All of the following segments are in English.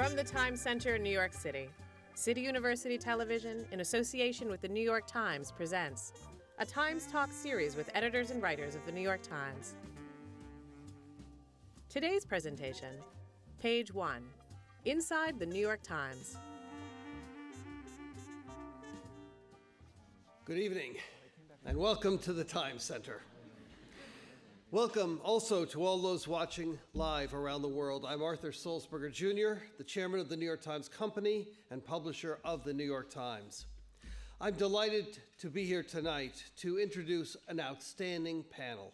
From the Times Center in New York City, City University Television, in association with the New York Times, presents a TimesTalks series with editors and writers of the New York Times. Today's presentation, Page 1, Inside the New York Times. Good evening, and welcome to the Times Center. Welcome also to all those watching live around the world. I'm Arthur Sulzberger Jr., the chairman of the New York Times Company and publisher of the New York Times. I'm delighted to be here tonight to introduce an outstanding panel.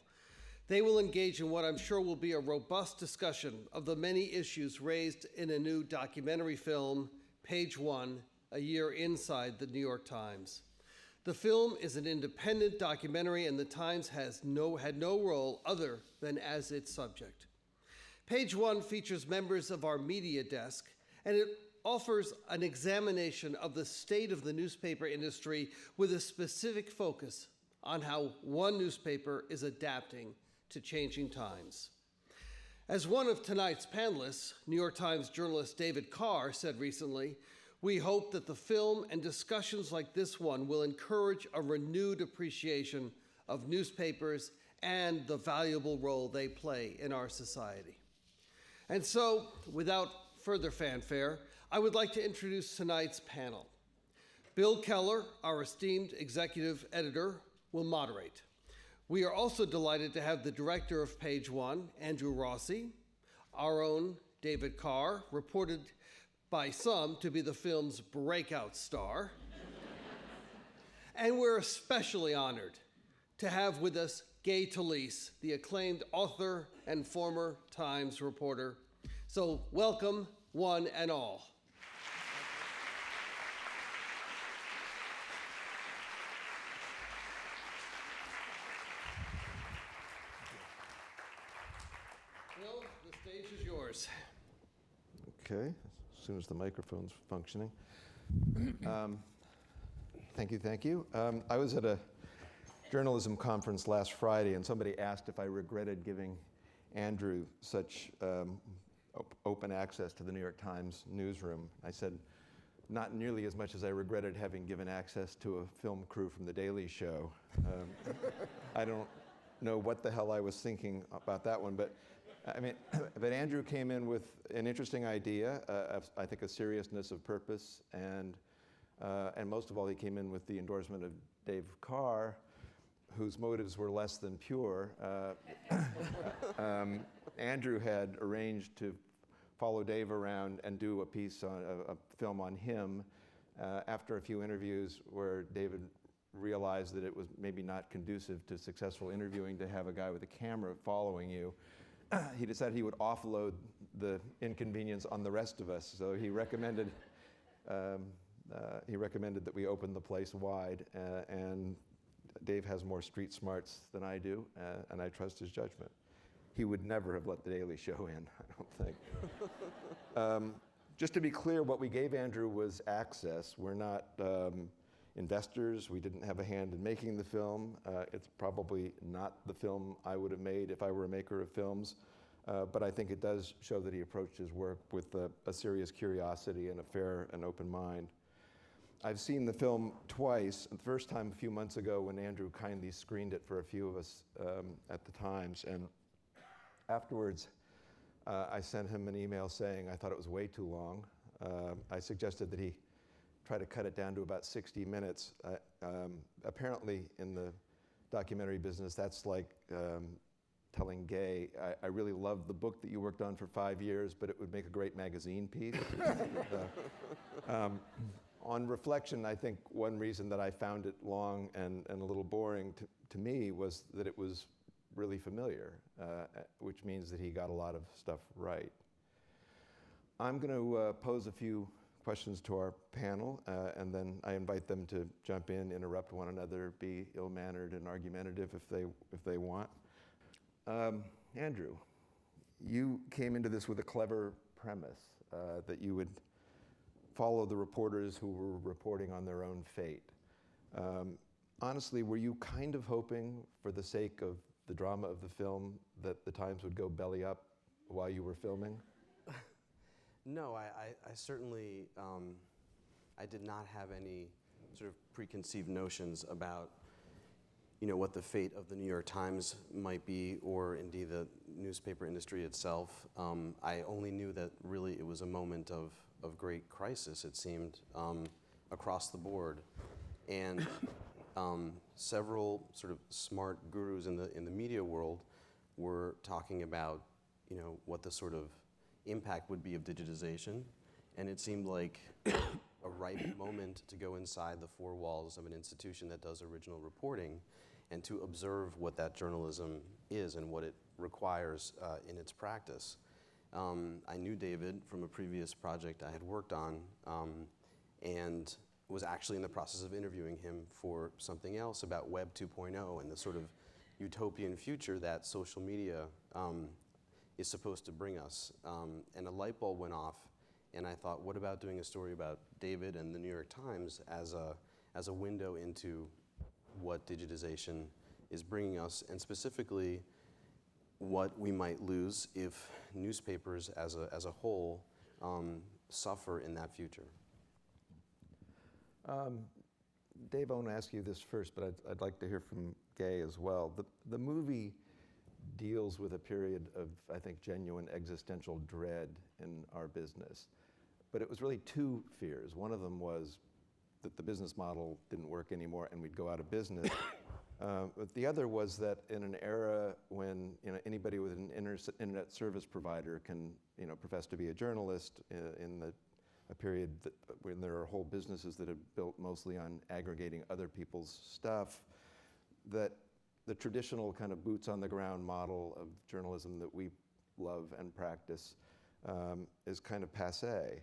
They will engage in what I'm sure will be a robust discussion of the many issues raised in a new documentary film, Page 1, A Year Inside the New York Times. The film is an independent documentary, and the Times had no role other than as its subject. Page 1 features members of our media desk, and it offers an examination of the state of the newspaper industry with a specific focus on how one newspaper is adapting to changing times. As one of tonight's panelists, New York Times journalist David Carr, said recently, we hope that the film and discussions like this one will encourage a renewed appreciation of newspapers and the valuable role they play in our society. And so, without further fanfare, I would like to introduce tonight's panel. Bill Keller, our esteemed executive editor, will moderate. We are also delighted to have the director of Page 1, Andrew Rossi, our own David Carr, reported by some to be the film's breakout star. And we're especially honored to have with us Gay Talese, the acclaimed author and former Times reporter. So welcome, one and all. Bill, the stage is yours. Okay, as soon as the microphone's functioning. Thank you. I was at a journalism conference last Friday, and somebody asked if I regretted giving Andrew such open access to the New York Times newsroom. I said, not nearly as much as I regretted having given access to a film crew from The Daily Show. I don't know what the hell I was thinking about that one, but Andrew came in with an interesting idea, I think a seriousness of purpose, and most of all, he came in with the endorsement of Dave Carr, whose motives were less than pure. Andrew had arranged to follow Dave around and do a piece on a film on him after a few interviews where David realized that it was maybe not conducive to successful interviewing to have a guy with a camera following you. He decided he would offload the inconvenience on the rest of us. So he recommended that we open the place wide. And Dave has more street smarts than I do, and I trust his judgment. He would never have let The Daily Show in, I don't think. Just to be clear, what we gave Andrew was access. We're not investors. We didn't have a hand in making the film. It's probably not the film I would have made if I were a maker of films, but I think it does show that he approached his work with a serious curiosity and a fair and open mind. I've seen the film twice. The first time a few months ago when Andrew kindly screened it for a few of us at the Times, and afterwards I sent him an email saying I thought it was way too long. I suggested that he try to cut it down to about 60 minutes. Apparently in the documentary business, that's like telling Gay, I really love the book that you worked on for 5 years, but it would make a great magazine piece. On reflection, I think one reason that I found it long and a little boring to me was that it was really familiar, which means that he got a lot of stuff right. I'm going to pose a few questions to our panel, and then I invite them to jump in, interrupt one another, be ill-mannered and argumentative if they want. Andrew, you came into this with a clever premise that you would follow the reporters who were reporting on their own fate. Honestly, were you kind of hoping, for the sake of the drama of the film, that the Times would go belly up while you were filming? No, I certainly, I did not have any sort of preconceived notions about, what the fate of the New York Times might be, or indeed the newspaper industry itself. I only knew that really it was a moment of great crisis, it seemed, across the board. And several sort of smart gurus in the media world were talking about, what the sort of impact would be of digitization. And it seemed like a ripe moment to go inside the four walls of an institution that does original reporting and to observe what that journalism is and what it requires in its practice. I knew David from a previous project I had worked on, and was actually in the process of interviewing him for something else about Web 2.0 and the sort of utopian future that social media is supposed to bring us. And a light bulb went off, and I thought, what about doing a story about David and the New York Times as a window into what digitization is bringing us, and specifically what we might lose if newspapers as a whole suffer in that future. Dave, I want to ask you this first, but I'd like to hear from Gay as well. The movie deals with a period of, I think, genuine existential dread in our business. But it was really two fears. One of them was that the business model didn't work anymore and we'd go out of business. But the other was that in an era when anybody with an internet service provider can profess to be a journalist in a period when there are whole businesses that have built mostly on aggregating other people's stuff, that the traditional kind of boots on the ground model of journalism that we love and practice is kind of passé.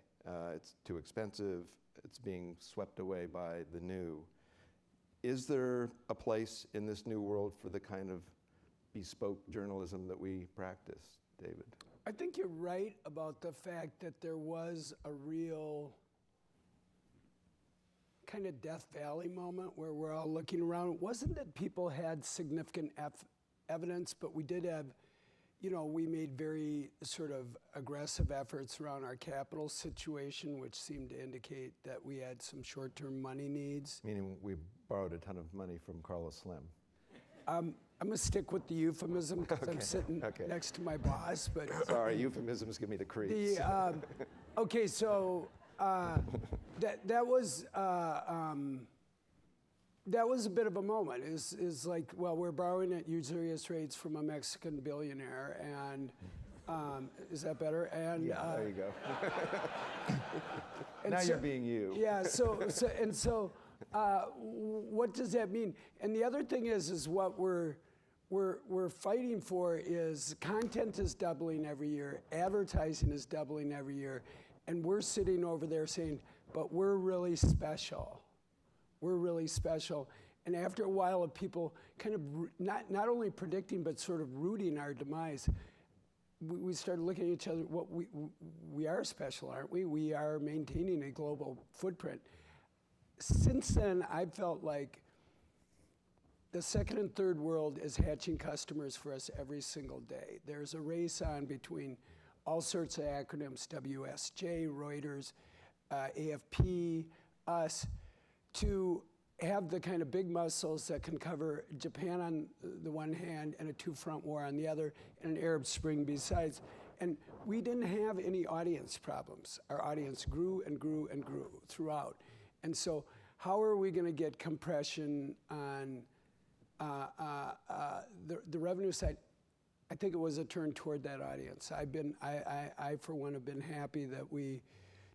It's too expensive. It's being swept away by the new. Is there a place in this new world for the kind of bespoke journalism that we practice, David? I think you're right about the fact that there was a real kind of Death Valley moment where we're all looking around. It wasn't that people had significant evidence, but we did have, we made very sort of aggressive efforts around our capital situation, which seemed to indicate that we had some short-term money needs. Meaning we borrowed a ton of money from Carlos Slim. I'm going to stick with the euphemism because I'm sitting next to my boss. But sorry, euphemisms give me the creeps. Okay, so that was a bit of a moment. Is like, well, we're borrowing at usurious rates from a Mexican billionaire, and is that better? And yeah, there you go. Now you're being you. Yeah. So what does that mean? And the other thing is what we're fighting for is content is doubling every year, advertising is doubling every year, and we're sitting over there saying, but we're really special. We're really special. And after a while of people kind of not only predicting, but sort of rooting our demise, we started looking at each other, well, we are special, aren't we? We are maintaining a global footprint. Since then, I've felt like the second and third world is hatching customers for us every single day. There's a race on between all sorts of acronyms, WSJ, Reuters, AFP, us, to have the kind of big muscles that can cover Japan on the one hand and a two-front war on the other, and an Arab Spring besides. And we didn't have any audience problems. Our audience grew and grew and grew throughout. And so how are we going to get compression on the revenue side? I think it was a turn toward that audience. I for one, have been happy that we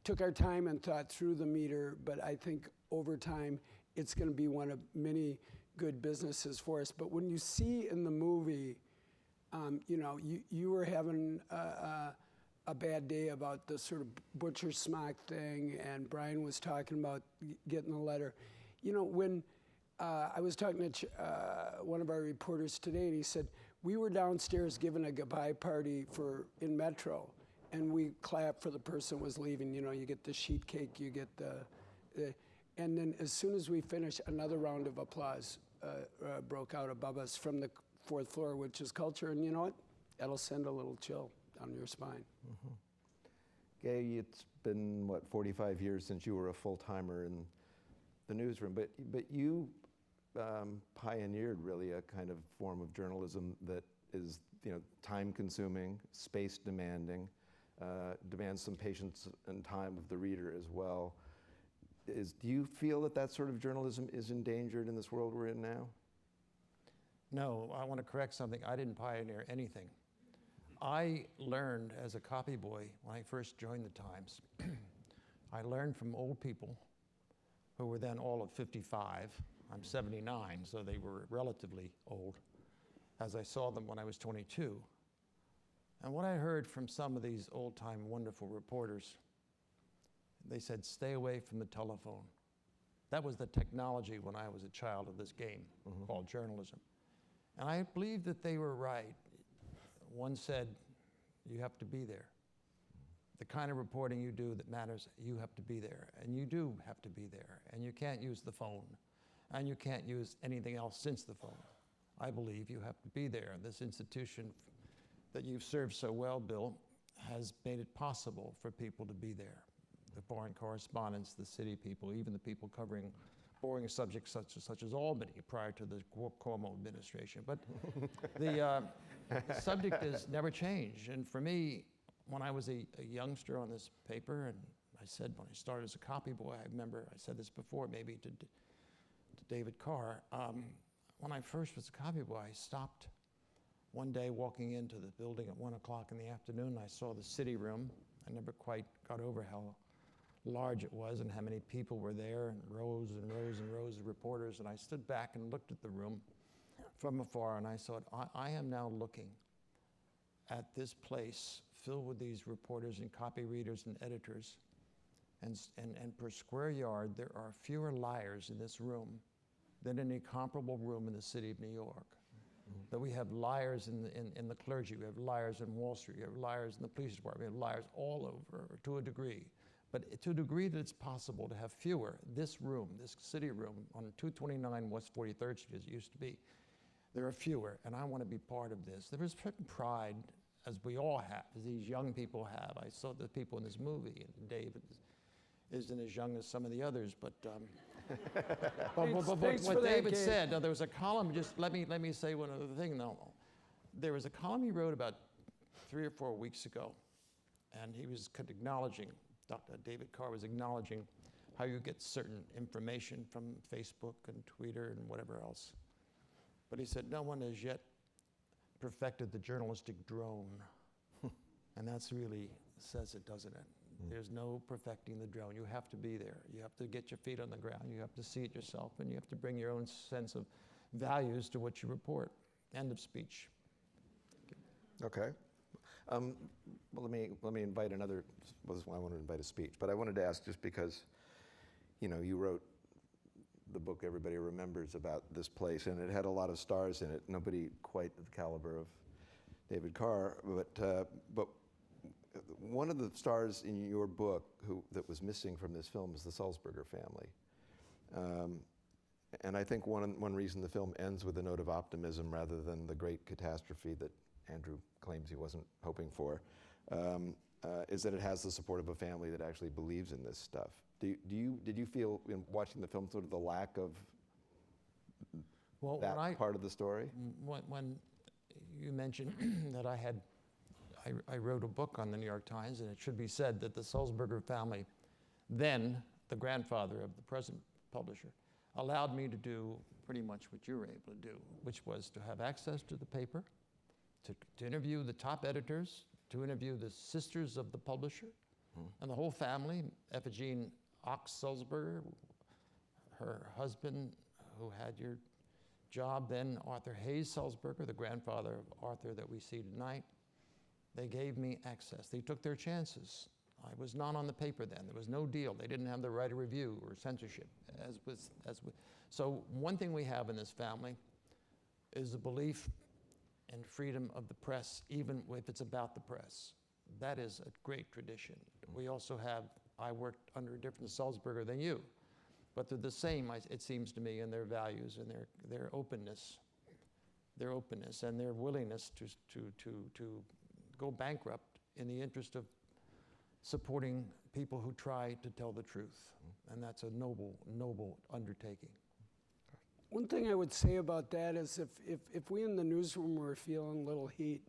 took our time and thought through the meter, but I think over time, it's going to be one of many good businesses for us. But when you see in the movie, you were having a bad day about the sort of butcher smock thing, and Brian was talking about getting the letter. When I was talking to one of our reporters today, and he said, we were downstairs giving a goodbye party in Metro, and we clapped for the person who was leaving. You get the sheet cake, you get the and then as soon as we finished, another round of applause broke out above us from the fourth floor, which is culture. And you know what? That'll send a little chill down your spine. Gay, it's been, what, 45 years since you were a full-timer in the newsroom, but you pioneered really a kind of form of journalism that is, time-consuming, space-demanding, demands some patience and time of the reader as well. Do you feel that that sort of journalism is endangered in this world we're in now? No, I want to correct something. I didn't pioneer anything. I learned as a copy boy when I first joined the Times. I learned from old people who were then all of 55. I'm 79, so they were relatively old, as I saw them when I was 22. And what I heard from some of these old-time wonderful reporters, they said, stay away from the telephone. That was the technology when I was a child of this game called journalism. And I believe that they were right. One said, you have to be there. The kind of reporting you do that matters, you have to be there. And you do have to be there. And you can't use the phone. And you can't use anything else since the phone. I believe you have to be there. This institution that you've served so well, Bill, has made it possible for people to be there. The foreign correspondents, the city people, even the people covering boring subjects such as Albany prior to the Cuomo administration. But the subject has never changed. And for me, when I was a youngster on this paper, and I said when I started as a copy boy, I remember I said this before, maybe to David Carr, when I first was a copy boy, I stopped one day walking into the building at 1 o'clock in the afternoon. I saw the city room. I never quite got over how large it was and how many people were there, and rows and rows and rows of reporters. And I stood back and looked at the room from afar, and I thought, I am now looking at this place filled with these reporters and copy readers and editors, and per square yard, there are fewer liars in this room than any comparable room in the city of New York. That we have liars in the clergy, we have liars in Wall Street, we have liars in the police department, we have liars all over to a degree. But to a degree that it's possible to have fewer, this room, this city room on 229 West 43rd Street as it used to be, there are fewer, and I want to be part of this. There is certain pride, as we all have, as these young people have. I saw the people in this movie, and David isn't as young as some of the others, but what David said, now there was a column, just let me say one other thing though. There was a column he wrote about 3 or 4 weeks ago, and he was acknowledging, Dr. David Carr was acknowledging how you get certain information from Facebook and Twitter and whatever else. But he said, no one has yet perfected the journalistic drone. And that's really says it, doesn't it? There's no perfecting the drone. You have to be there. You have to get your feet on the ground. You have to see it yourself, and you have to bring your own sense of values to what you report. End of speech. Okay. Well, let me invite another. Well, I want to invite a speech, but I wanted to ask just because, you wrote the book everybody remembers about this place, and it had a lot of stars in it. Nobody quite the caliber of David Carr, but one of the stars in your book that was missing from this film is the Sulzberger family. And I think one reason the film ends with a note of optimism rather than the great catastrophe that Andrew claims he wasn't hoping for, is that it has the support of a family that actually believes in this stuff. Did you feel in watching the film sort of the lack of that part of the story? When you mentioned that I wrote a book on the New York Times, and it should be said that the Sulzberger family, then the grandfather of the present publisher, allowed me to do pretty much what you were able to do, which was to have access to the paper, to interview the top editors, to interview the sisters of the publisher, and the whole family, Ephigene Ox Sulzberger, her husband, who had your job then, Arthur Hayes Sulzberger, the grandfather of Arthur that we see tonight. They gave me access. They took their chances. I was not on the paper then. There was no deal. They didn't have the right of review or censorship. So one thing we have in this family is a belief in freedom of the press, even if it's about the press. That is a great tradition. We also have, I worked under a different Sulzberger than you, but they're the same, it seems to me, in their values and their openness and their willingness to go bankrupt in the interest of supporting people who try to tell the truth. And that's a noble, noble undertaking. One thing I would say about that is if we in the newsroom were feeling a little heat,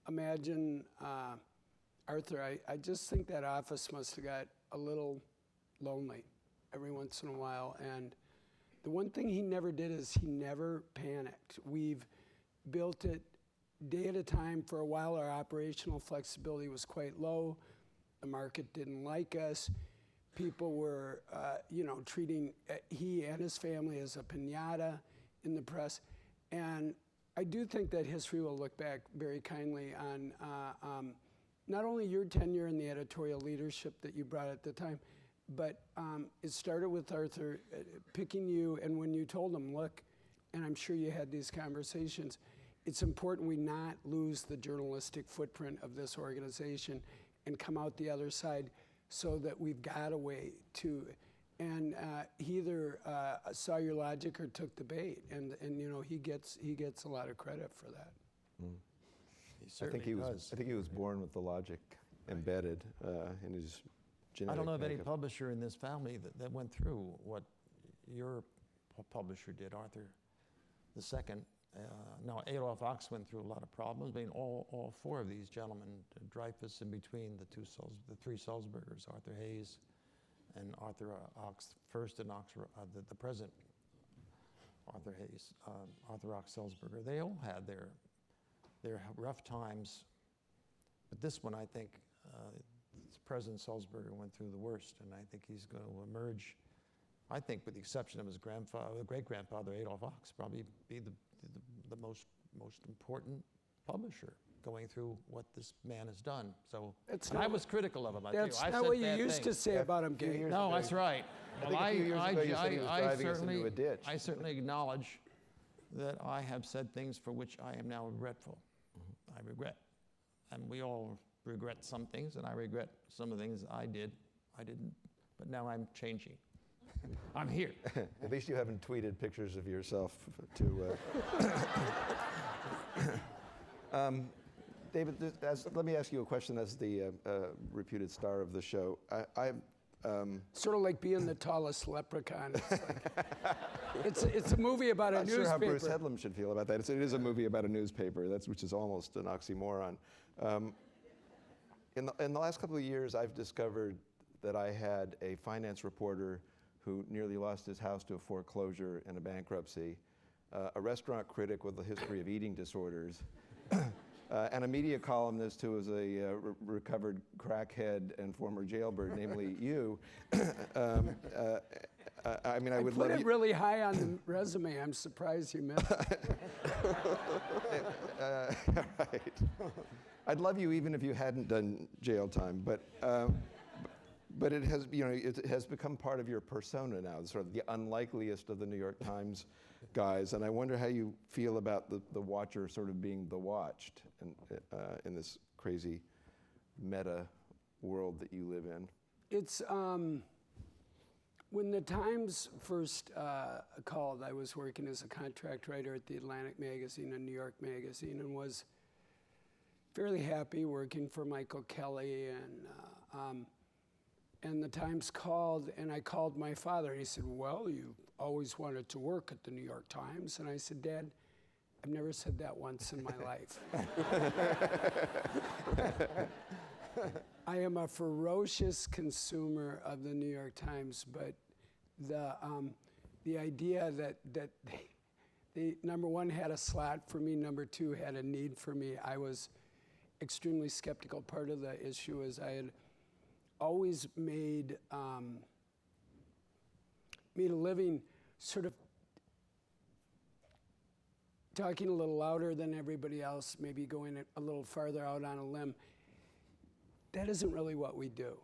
imagine Arthur, I just think that office must have got a little lonely every once in a while. And the one thing he never did is he never panicked. We've built it day at a time. For a while, our operational flexibility was quite low. The market didn't like us. People were, treating he and his family as a piñata in the press. And I do think that history will look back very kindly on not only your tenure in the editorial leadership that you brought at the time, but it started with Arthur picking you, and when you told him, look, and I'm sure you had these conversations, it's important we not lose the journalistic footprint of this organization and come out the other side so that we've got a way to, and he either saw your logic or took the bait, and he gets a lot of credit for that. He I think he was born with the logic embedded in his genetic I don't know of any makeup. publisher in this family that went through what your publisher did, Arthur II. Now, Adolph Ochs went through a lot of problems. I mean, all four of these gentlemen, Dreyfus in between the three Sulzbergers, Arthur Hayes and Arthur Ochs first, and the present Arthur Hayes, Arthur Ochs Sulzberger. They all had their rough times, but this one, I think, President Sulzberger went through the worst, and I think he's going to emerge. I think, with the exception of his great-grandfather Adolph Ochs, probably be the most important publisher going through what this man has done. So I was critical of him. That's not what you used to say about him, Gay. No, that's right. I think a few years ago you said he was driving us into a ditch. I certainly acknowledge that I have said things for which I am now regretful. I regret. And we all regret some things, and I regret some of the things I didn't. But now I'm changing. I'm here. At least you haven't tweeted pictures of yourself to... David, let me ask you a question as the reputed star of the show. Sort of like being the tallest leprechaun. It's a movie about a newspaper. I'm not sure how Bruce Headlam should feel about that. It is a movie about a newspaper, which is almost an oxymoron. In the last couple of years, I've discovered that I had a finance reporter who nearly lost his house to a foreclosure and a bankruptcy, a restaurant critic with a history of eating disorders, and a media columnist who was a recovered crackhead and former jailbird, namely you. I mean, I would love you. Put it really high on the resume. I'm surprised you missed it. Right. I'd love you even if you hadn't done jail time, but it has, it has become part of your persona now, sort of the unlikeliest of the New York Times guys, and I wonder how you feel about the watcher sort of being the watched in this crazy meta world that you live in. It's when the Times first called, I was working as a contract writer at the Atlantic Magazine and New York Magazine, and was fairly happy working for Michael Kelly, and the Times called, and I called my father, and he said, well, you always wanted to work at the New York Times. And I said, Dad, I've never said that once in my life. I am a ferocious consumer of the New York Times, but the idea that they, number one, had a slot for me, number two, had a need for me, I was extremely skeptical. Part of the issue is I had always made a living sort of talking a little louder than everybody else, maybe going a little farther out on a limb. That isn't really what we do.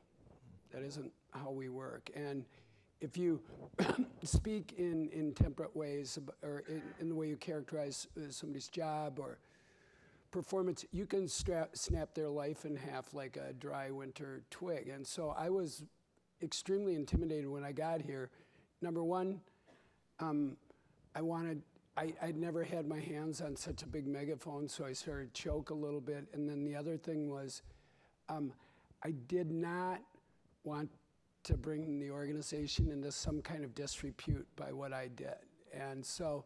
That isn't how we work. And if you speak in temperate ways, or in the way you characterize somebody's job or performance, you can snap their life in half like a dry winter twig. And so I was extremely intimidated when I got here. Number one, I'd never had my hands on such a big megaphone, so I started to choke a little bit. And then the other thing was, I did not want to bring the organization into some kind of disrepute by what I did. And so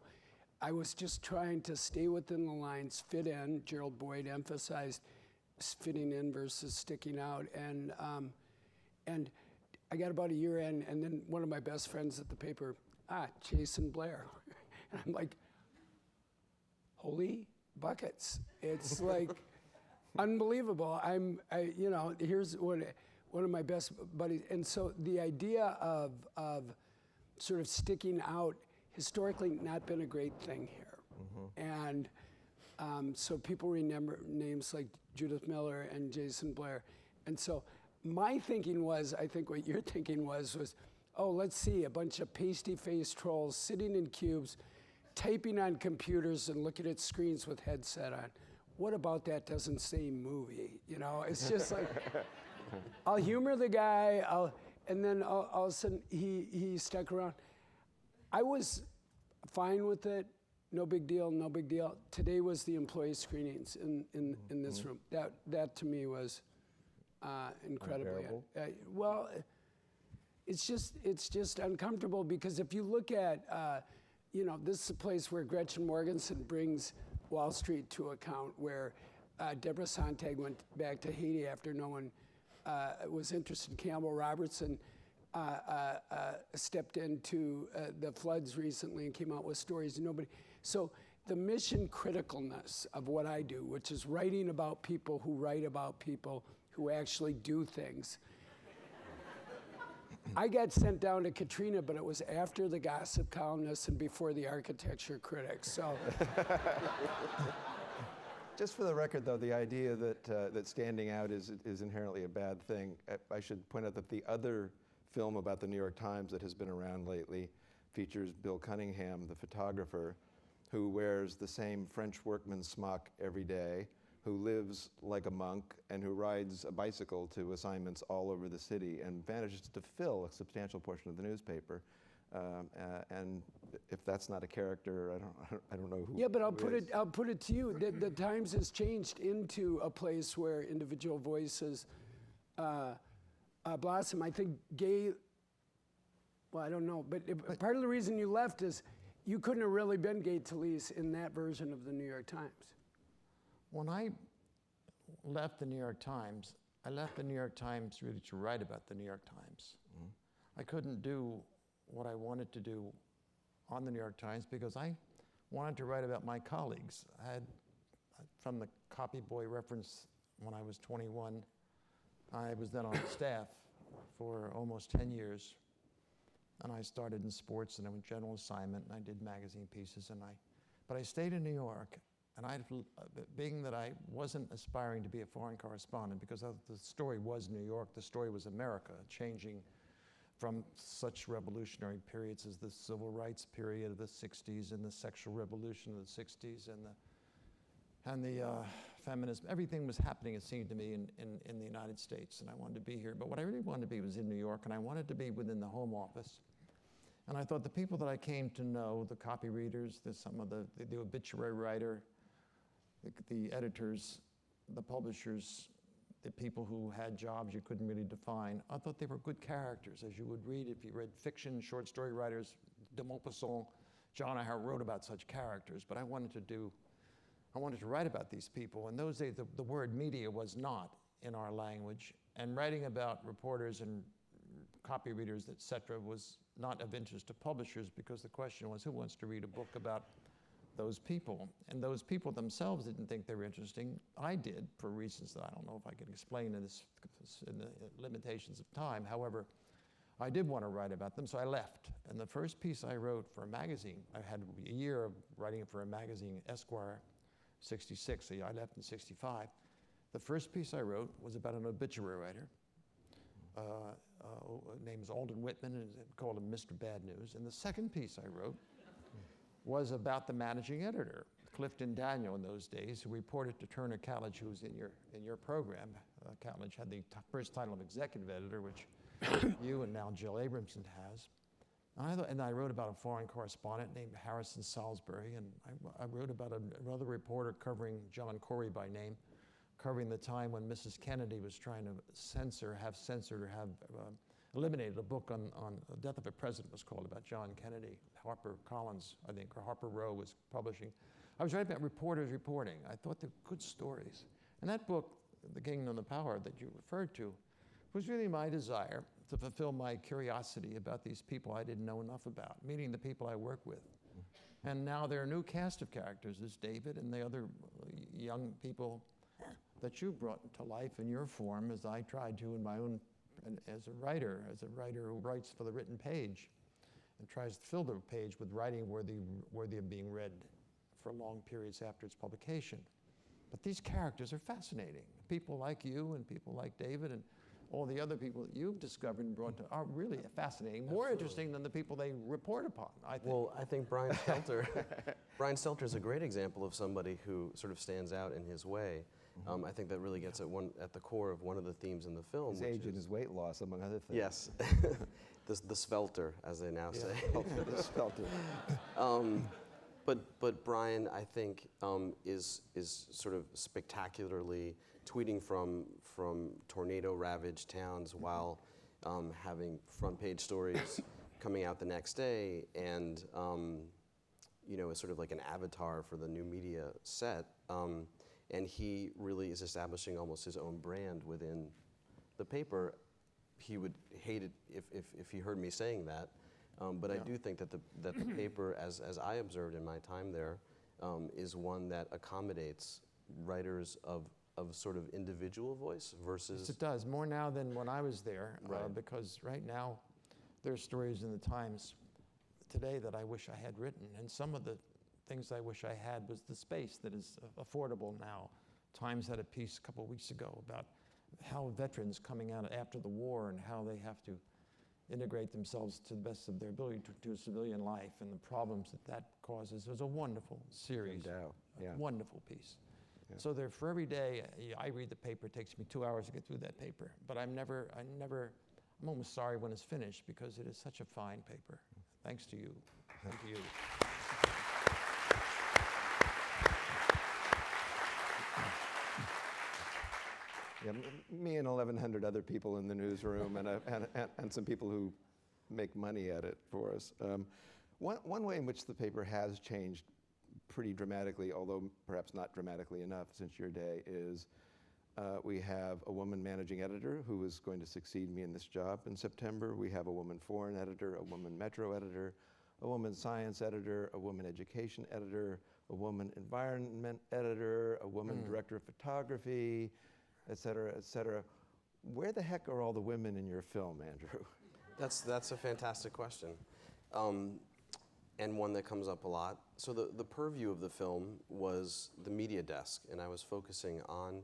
I was just trying to stay within the lines, fit in. Gerald Boyd emphasized fitting in versus sticking out. And I got about a year in, and then one of my best friends at the paper, Jason Blair. And I'm like, holy buckets. It's like unbelievable. Here's one of my best buddies. And so the idea of sort of sticking out, historically not been a great thing here. And so people remember names like Judith Miller and Jason Blair. And so my thinking was, I think what your thinking was, let's see, a bunch of pasty-faced trolls sitting in cubes, typing on computers and looking at screens with headset on. What about that doesn't say movie? It's just like, I'll humor the guy, and then all of a sudden he stuck around. I was fine with it, no big deal, no big deal. Today was the employee screenings in this room. That to me was incredibly, well, it's just uncomfortable, because if you look at, this is a place where Gretchen Morgensen brings Wall Street to account, where Deborah Sontag went back to Haiti after no one was interested. Campbell Robertson stepped into the floods recently and came out with stories nobody. So the mission criticalness of what I do, which is writing about people who write about people who actually do things. I got sent down to Katrina, but it was after the gossip columnists and before the architecture critics. So, just for the record, though, the idea that standing out is inherently a bad thing. I should point out that the other film about the New York Times that has been around lately features Bill Cunningham, the photographer, who wears the same French workman's smock every day, who lives like a monk, and who rides a bicycle to assignments all over the city and manages to fill a substantial portion of the newspaper. And if that's not a character, I don't know who. Yeah, but I'll put it to you. The Times has changed into a place where individual voices blossom. I think well, I don't know, but part of the reason you left is you couldn't have really been Gay Talese in that version of the New York Times. When I left the New York Times, I left the New York Times really to write about the New York Times. I couldn't do what I wanted to do on the New York Times because I wanted to write about my colleagues. I had, from the copy boy reference when I was 21, I was then on staff for almost 10 years. And I started in sports, and I went general assignment, and I did magazine pieces, but I stayed in New York. And being that I wasn't aspiring to be a foreign correspondent, because the story was New York, the story was America, changing from such revolutionary periods as the civil rights period of the 60s and the sexual revolution of the 60s and the feminism. Everything was happening, it seemed to me, in the United States, and I wanted to be here. But what I really wanted to be was in New York, and I wanted to be within the Home Office. And I thought the people that I came to know, the copy readers, some of the obituary writer, the editors, the publishers, the people who had jobs you couldn't really define, I thought they were good characters, as you would read if you read fiction, short story writers. De Maupassant, John O'Hara wrote about such characters, but I wanted to write about these people. In those days, the word media was not in our language, and writing about reporters and copy readers, et cetera, was not of interest to publishers, because the question was, who wants to read a book about those people? And those people themselves didn't think they were interesting. I did, for reasons that I don't know if I can explain in the limitations of time. However, I did want to write about them, so I left. And the first piece I wrote for a magazine, I had a year of writing for a magazine, Esquire, 66, so I left in 65. The first piece I wrote was about an obituary writer. Name is Alden Whitman, and called him Mr. Bad News. And the second piece I wrote was about the managing editor, Clifton Daniel, in those days, who reported to Turner College, who was in your program. College had the first title of executive editor, which you and now Jill Abramson has. And I wrote about a foreign correspondent named Harrison Salisbury, and I wrote about another reporter covering John Corey by name, covering the time when Mrs. Kennedy was trying to have eliminated a book on the death of a president, was called, about John Kennedy. Harper Collins, I think, or Harper Row was publishing. I was writing about reporters reporting. I thought they were good stories. And that book, The Kingdom and the Power, that you referred to, was really my desire to fulfill my curiosity about these people I didn't know enough about, meeting the people I work with. And now there are a new cast of characters. There's David and the other young people that you brought to life in your form, as I tried to in my own, as a writer who writes for the written page and tries to fill the page with writing worthy of being read for long periods after its publication. But these characters are fascinating. People like you and people like David and all the other people that you've discovered and brought to are really fascinating, more interesting than the people they report upon, I think. Well, I think Brian Stelter is a great example of somebody who sort of stands out in his way. I think that really gets at the core of one of the themes in the film. His age and his weight loss, among other things. Yes, the svelter, as they now say. The Spelter. But Brian, I think, is sort of spectacularly tweeting from tornado-ravaged towns while having front-page stories coming out the next day, and is sort of like an avatar for the new media set. And he really is establishing almost his own brand within the paper. He would hate it if he heard me saying that. But I do think that the paper, as I observed in my time there, is one that accommodates writers of sort of individual voice versus... Yes, it does, more now than when I was there, Right. Because right now there are stories in the Times today that I wish I had written, and some of the things I wish I had was the space that is affordable now. Times had a piece a couple of weeks ago about how veterans coming out after the war and how they have to integrate themselves to the best of their ability to a civilian life and the problems that causes. It was a wonderful series, a wonderful piece. Yeah. So there, for every day I read the paper, it takes me 2 hours to get through that paper, but I'm almost sorry when it's finished because it is such a fine paper. Thanks to you. Thank you. Yeah, me and 1,100 other people in the newsroom and some people who make money at it for us. One way in which the paper has changed pretty dramatically, although perhaps not dramatically enough since your day, is we have a woman managing editor who is going to succeed me in this job in September. We have a woman foreign editor, a woman metro editor, a woman science editor, a woman education editor, a woman environment editor, a woman director of photography, et cetera, et cetera. Where the heck are all the women in your film, Andrew? That's a fantastic question, and one that comes up a lot. So the purview of the film was the media desk, and I was focusing on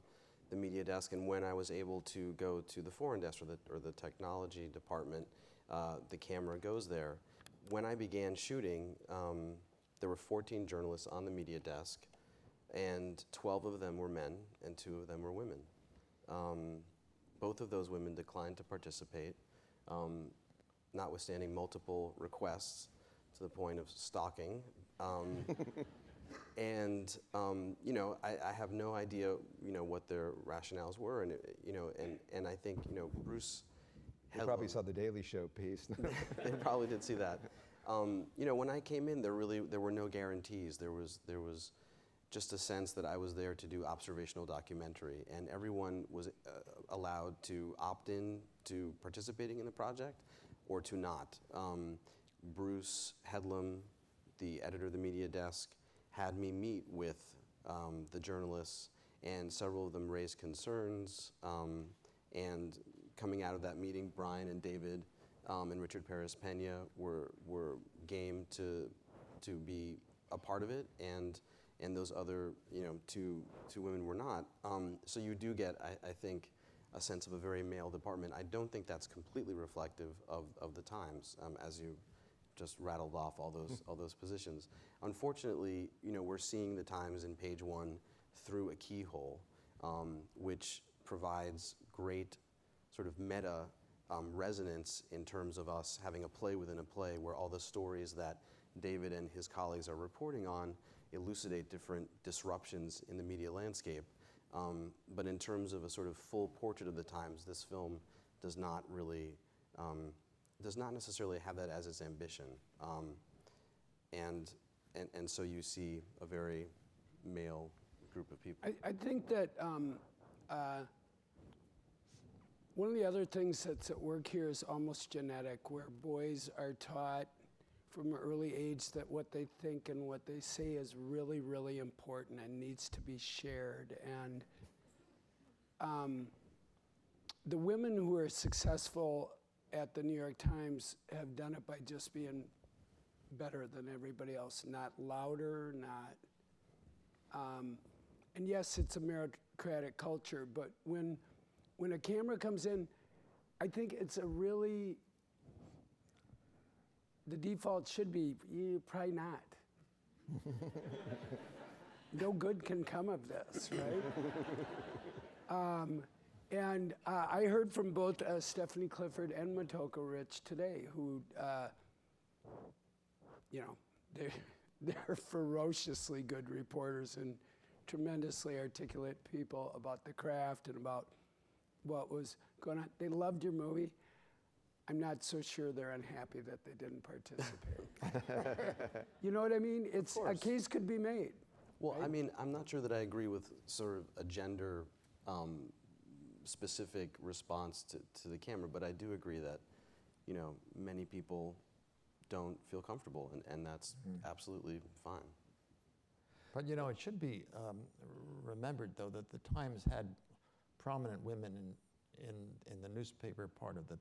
the media desk. And when I was able to go to the foreign desk or the technology department, the camera goes there. When I began shooting, there were 14 journalists on the media desk, and 12 of them were men, and 2 of them were women. Both of those women declined to participate, notwithstanding multiple requests to the point of stalking. And I have no idea, what their rationales were, and I think, Bruce. You probably saw the Daily Show piece. They probably did see that. When I came in, there were no guarantees. There was just a sense that I was there to do observational documentary, and everyone was allowed to opt in to participating in the project or to not. Bruce Headlam, the editor of the media desk, had me meet with the journalists, and several of them raised concerns. And coming out of that meeting, Brian and David and Richard Perez-Pena were game to be a part of it, and those other, 2 women were not. So you do get, I think, a sense of a very male department. I don't think that's completely reflective of the Times, as you just rattled off all those positions. Unfortunately, we're seeing the Times in page 1 through a keyhole, which provides great sort of meta resonance in terms of us having a play within a play, where all the stories that David and his colleagues are reporting on elucidate different disruptions in the media landscape. But in terms of a sort of full portrait of the times, this film does not really, does not necessarily have that as its ambition. And so you see a very male group of people. I think that one of the other things that's at work here is almost genetic, where boys are taught from an early age that what they think and what they say is really, really important and needs to be shared. And the women who are successful at the New York Times have done it by just being better than everybody else, not louder, not. And yes, it's a meritocratic culture, but when a camera comes in, I think it's a really, the default should be, probably not. No good can come of this, right? And I heard from both Stephanie Clifford and Motoko Rich today, who, they're ferociously good reporters and tremendously articulate people about the craft and about what was going on. They loved your movie. I'm not so sure they're unhappy that they didn't participate. You know what I mean? It's a case could be made. Well, right? I mean, I'm not sure that I agree with sort of a gender specific response to the camera, but I do agree that, many people don't feel comfortable, and that's absolutely fine. But it should be remembered, though, that the Times had prominent women in the newspaper part of the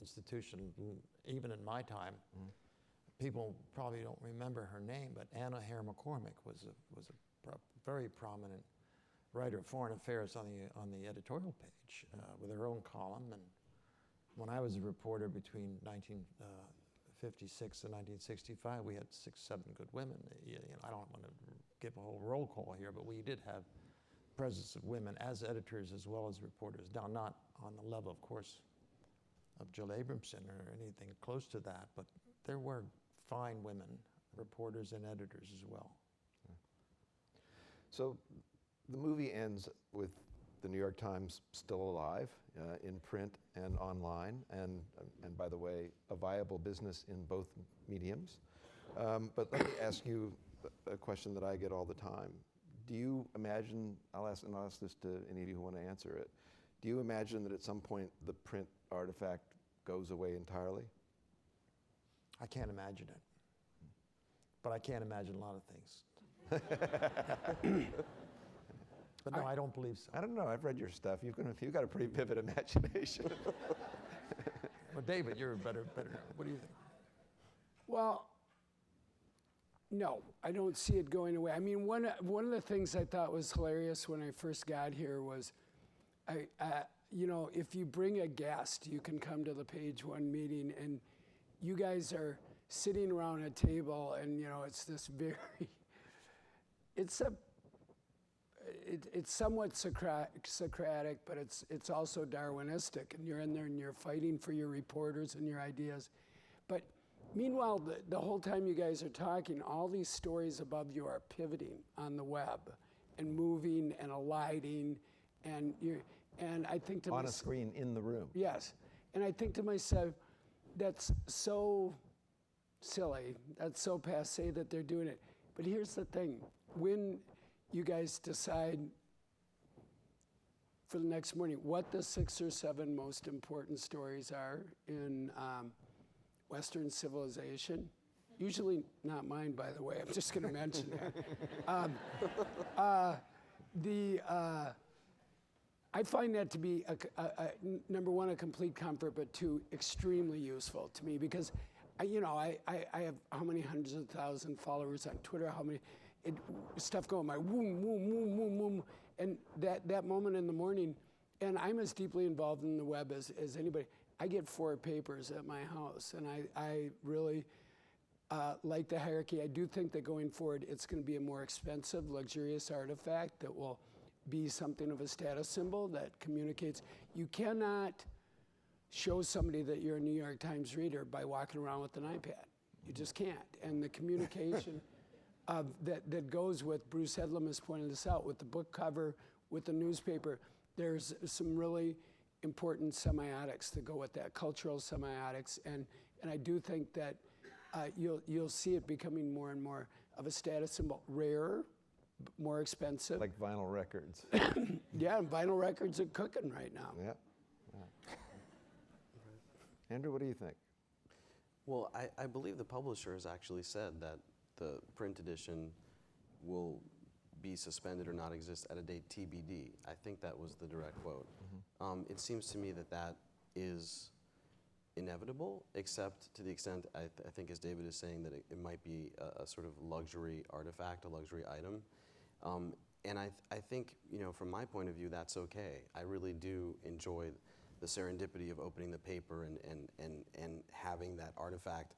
institution. Even in my time, people probably don't remember her name, but Anna Hare McCormick was a very prominent writer of foreign affairs on the editorial page with her own column. And when I was a reporter between 1956 and 1965, we had 6-7 good women. I don't want to give a whole roll call here, but we did have presence of women as editors as well as reporters. Now, not on the level, of course, of Jill Abramson or anything close to that, but there were fine women, reporters and editors as well. So the movie ends with the New York Times still alive in print and online, and by the way, a viable business in both mediums. But let me ask you a question that I get all the time. Do you imagine, I'll ask this to any of you who want to answer it, do you imagine that at some point the print artifact goes away entirely? I can't imagine it, but I can't imagine a lot of things. But no, I don't believe so. I don't know. I've read your stuff. You've got a pretty vivid imagination. Well, David, you're better. What do you think? Well, no, I don't see it going away. I mean, one of the things I thought was hilarious when I first got here was, if you bring a guest, you can come to the Page One meeting, and you guys are sitting around a table, and it's this it's somewhat Socratic, but it's also Darwinistic, and you're in there and you're fighting for your reporters and your ideas. But meanwhile, the whole time you guys are talking, all these stories above you are pivoting on the web and moving and alighting, and I think to myself, on a screen in the room. Yes, and I think to myself, that's so silly, that's so passé that they're doing it. But here's the thing, when you guys decide for the next morning what the 6 or 7 most important stories are in Western civilization, usually not mine, by the way, I'm just going to mention that. I find that to be, number one, a complete comfort, but 2, extremely useful to me, because I have how many hundreds of thousands followers on Twitter, how many, stuff going my whoom, whoom, whoom, whoom, whoom, and that moment in the morning, and I'm as deeply involved in the web as anybody. I get 4 papers at my house, and I really like the hierarchy. I do think that going forward, it's going to be a more expensive, luxurious artifact that will be something of a status symbol that communicates. You cannot show somebody that you're a New York Times reader by walking around with an iPad. You just can't. And the communication that goes with, Bruce Edlam has pointed this out, with the book cover, with the newspaper, there's some really important semiotics that go with that, cultural semiotics, and I do think that you'll see it becoming more and more of a status symbol, rarer, more expensive. Like vinyl records. Yeah, and vinyl records are cooking right now. Yeah. Andrew, what do you think? Well, I believe the publisher has actually said that the print edition will be suspended or not exist at a date TBD. I think that was the direct quote. It seems to me that that is inevitable, except to the extent, I think as David is saying, that it might be a sort of luxury artifact, a luxury item. And I think, from my point of view, that's okay. I really do enjoy the serendipity of opening the paper and having that artifact.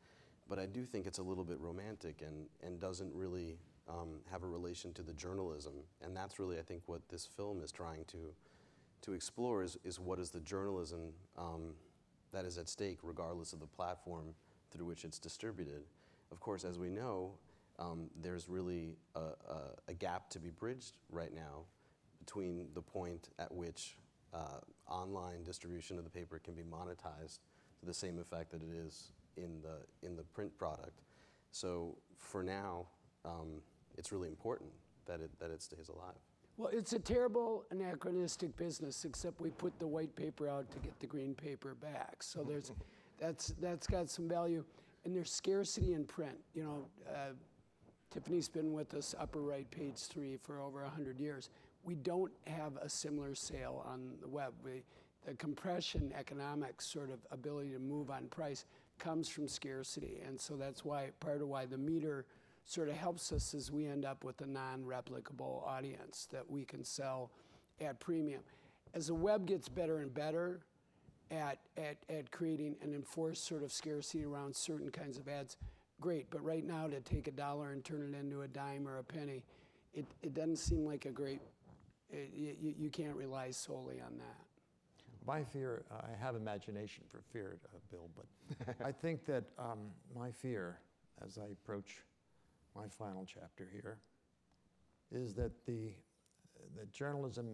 But I do think it's a little bit romantic and doesn't really have a relation to the journalism. And that's really, I think, what this film is trying to explore is what is the journalism that is at stake, regardless of the platform through which it's distributed. Of course, as we know, there's really a gap to be bridged right now between the point at which online distribution of the paper can be monetized to the same effect that it is in the print product. So for now, it's really important that it stays alive. Well, it's a terrible anachronistic business, except we put the white paper out to get the green paper back. So that's got some value, and there's scarcity in print. Tiffany's been with us, upper right, page 3, for over 100 years. We don't have a similar sale on the web. The compression economics sort of ability to move on price comes from scarcity, and so that's why part of why the meter sort of helps us as we end up with a non-replicable audience that we can sell at premium. As the web gets better and better at creating an enforced sort of scarcity around certain kinds of ads, great. But right now, to take $1 and turn it into a dime or a penny, it doesn't seem like a great. You can't rely solely on that. My fear, I have imagination for fear, Bill, but I think that my fear, as I approach my final chapter here, is that the journalism,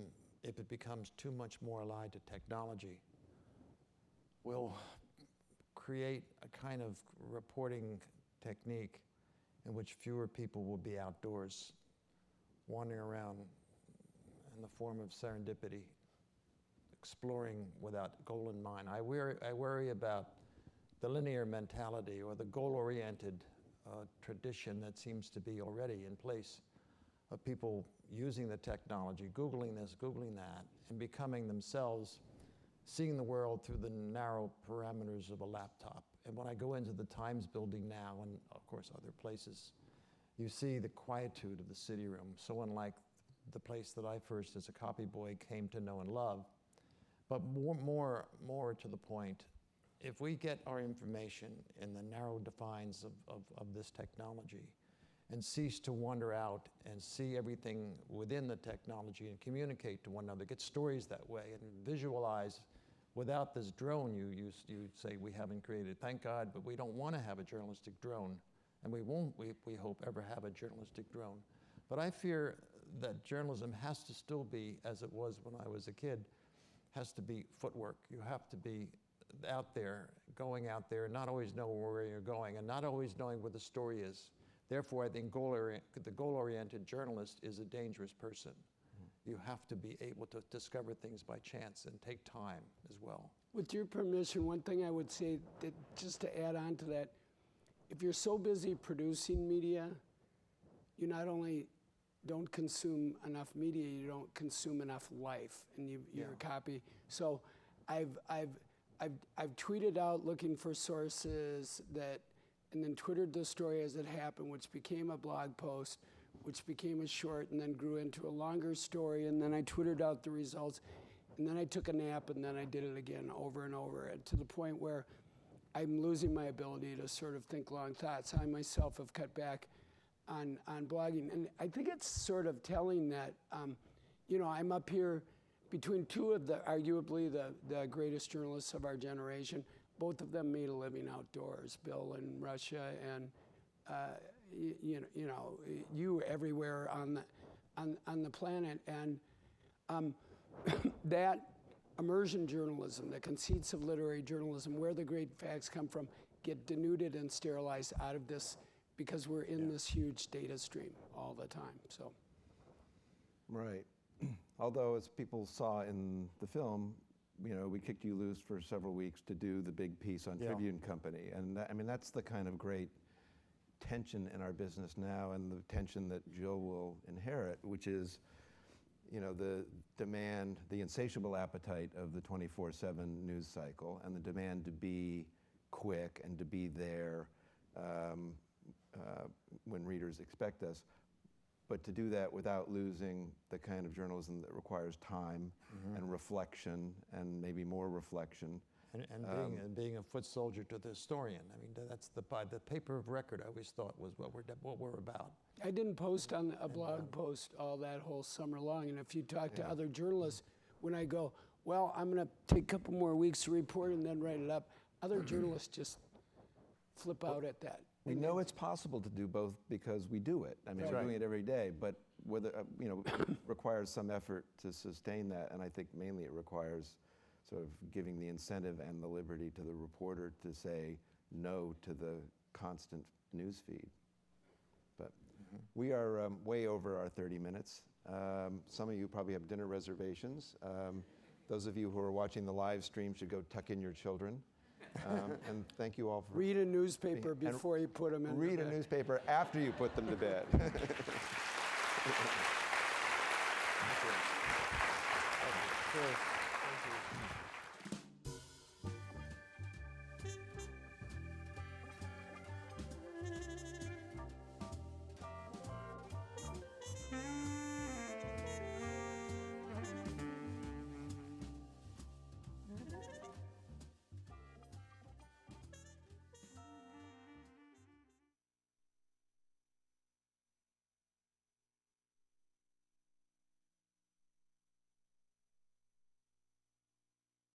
if it becomes too much more allied to technology, will create a kind of reporting technique in which fewer people will be outdoors, wandering around in the form of serendipity, exploring without goal in mind. I worry about the linear mentality or the goal-oriented tradition that seems to be already in place of people using the technology, Googling this, Googling that, and becoming themselves, seeing the world through the narrow parameters of a laptop. And when I go into the Times building now, and of course other places, you see the quietude of the city room, so unlike the place that I first, as a copy boy, came to know and love. But more to the point, if we get our information in the narrow defines of this technology and cease to wander out and see everything within the technology and communicate to one another, get stories that way and visualize without this drone you say we haven't created. Thank God, but we don't want to have a journalistic drone, and we won't, we hope, ever have a journalistic drone. But I fear that journalism has to still be, as it was when I was a kid, has to be footwork. You have to be out there, going out there, not always know where you're going, and not always knowing where the story is. Therefore, I think the goal-oriented journalist is a dangerous person. You have to be able to discover things by chance and take time as well. With your permission, one thing I would say, that just to add on to that, if you're so busy producing media, you not only don't consume enough media, you don't consume enough life, and you're a copy. So I've tweeted out looking for sources and then Twittered the story as it happened, which became a blog post, which became a short, and then grew into a longer story, and then I Twittered out the results, and then I took a nap, and then I did it again over and over, and to the point where I'm losing my ability to sort of think long thoughts. I myself have cut back on blogging, and I think it's sort of telling that, I'm up here between two of arguably the greatest journalists of our generation. Both of them made a living outdoors, Bill in Russia and you everywhere on the planet. And That immersion journalism, the conceits of literary journalism, where the great facts come from, get denuded and sterilized out of this because we're in this huge data stream all the time. So, Right. Although, as people saw in the film, we kicked you loose for several weeks to do the big piece on Tribune Company. And that's the kind of great tension in our business now, and the tension that Jill will inherit, which is, the demand, the insatiable appetite of the 24/7 news cycle, and the demand to be quick and to be there when readers expect us, but to do that without losing the kind of journalism that requires time and reflection, and maybe more reflection. And being a foot soldier to the historian. I mean, that's the paper of record. I always thought was what we're about. I didn't post on a blog post all that whole summer long, and if you talk to other journalists, when I go, well, I'm going to take a couple more weeks to report and then write it up, other journalists just flip out at that. We know it's possible to do both because we do it. I mean, we're doing it every day, but whether, it requires some effort to sustain that, and I think mainly it requires sort of giving the incentive and the liberty to the reporter to say no to the constant news feed. But we are way over our 30 minutes. Some of you probably have dinner reservations. Those of you who are watching the live stream should go tuck in your children. And thank you all for read a newspaper before you put them in read bed. a newspaper after you put them to bed. Sure.